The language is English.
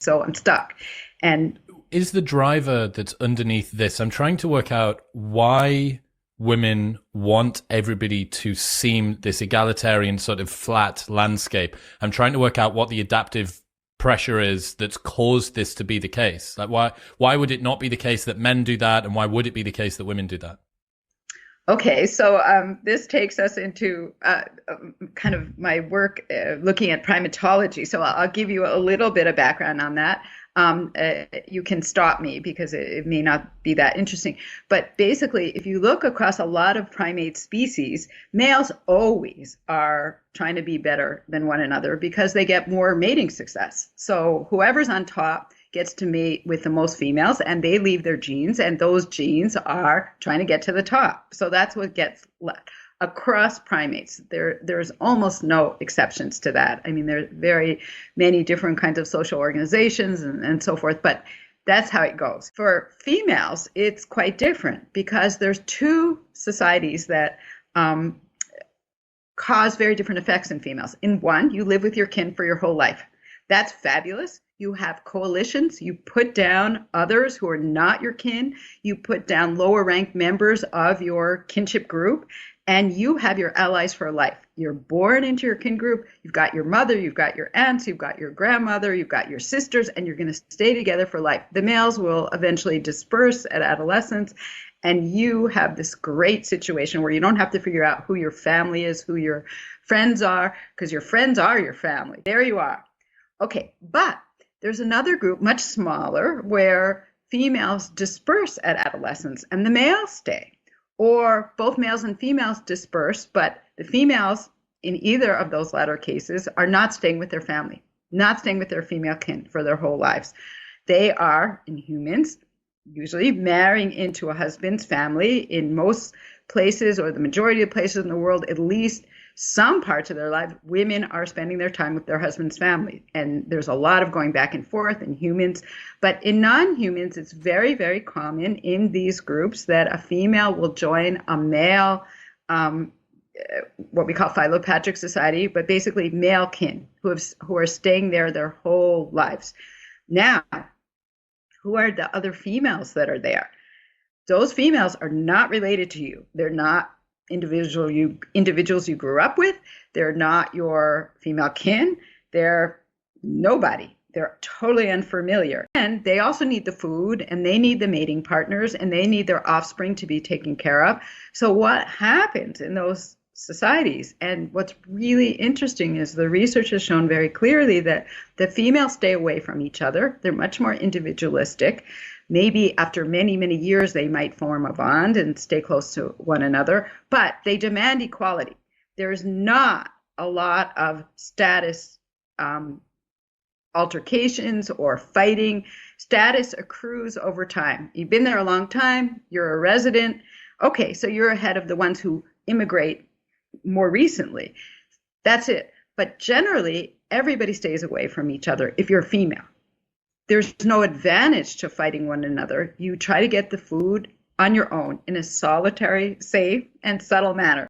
So I'm stuck. And Is the driver that's underneath this? I'm trying to work out why women want everybody to seem this egalitarian sort of flat landscape. I'm trying to work out what the adaptive pressure is that's caused this to be the case. Like why would it not be the case that men do that, and why would it be the case that women do that? okay, so this takes us into kind of my work looking at primatology. So I'll give you a little bit of background on that. You can stop me because it may not be that interesting. But basically, if you look across a lot of primate species, males always are trying to be better than one another because they get more mating success. So whoever's on top gets to mate with the most females, and they leave their genes, and those genes are trying to get to the top. So that's what gets left. Across primates, there's almost no exceptions to that. I mean, there's very many different kinds of social organizations and so forth, but that's how it goes. For females, it's quite different because there's two societies that cause very different effects in females. In one, you live with your kin for your whole life. That's fabulous. You have coalitions. You put down others who are not your kin. You put down lower ranked members of your kinship group, and you have your allies for life. You're born into your kin group. You've got your mother, you've got your aunts, you've got your grandmother, you've got your sisters, and you're going to stay together for life. The males will eventually disperse at adolescence, and you have this great situation where you don't have to figure out who your family is, who your friends are, because your friends are your family. There you are. Okay, but there's another group, much smaller, where females disperse at adolescence and the males stay. Or both males and females disperse, but the females in either of those latter cases are not staying with their family, not staying with their female kin for their whole lives. They are, in humans, usually marrying into a husband's family. In most places, or the majority of places in the world, at least some parts of their life, women are spending their time with their husband's family. And there's a lot of going back and forth in humans. But in non-humans, it's very, very common in these groups that a female will join a male, what we call philopatric society, but basically male kin who are staying there their whole lives. Now, who are the other females that are there? Those females are not related to you. They're not individuals you grew up with. They're not your female kin. They're nobody. They're totally unfamiliar. And they also need the food, and they need the mating partners, and they need their offspring to be taken care of. So what happens in those societies? And what's really interesting is the research has shown very clearly that the females stay away from each other. They're much more individualistic. Maybe after many, many years, they might form a bond and stay close to one another, but they demand equality. There's not a lot of status altercations or fighting. Status accrues over time. You've been there a long time, you're a resident. Okay, so you're ahead of the ones who immigrate more recently. That's it. But generally, everybody stays away from each other if you're female. There's no advantage to fighting one another. You try to get the food on your own in a solitary, safe, and subtle manner.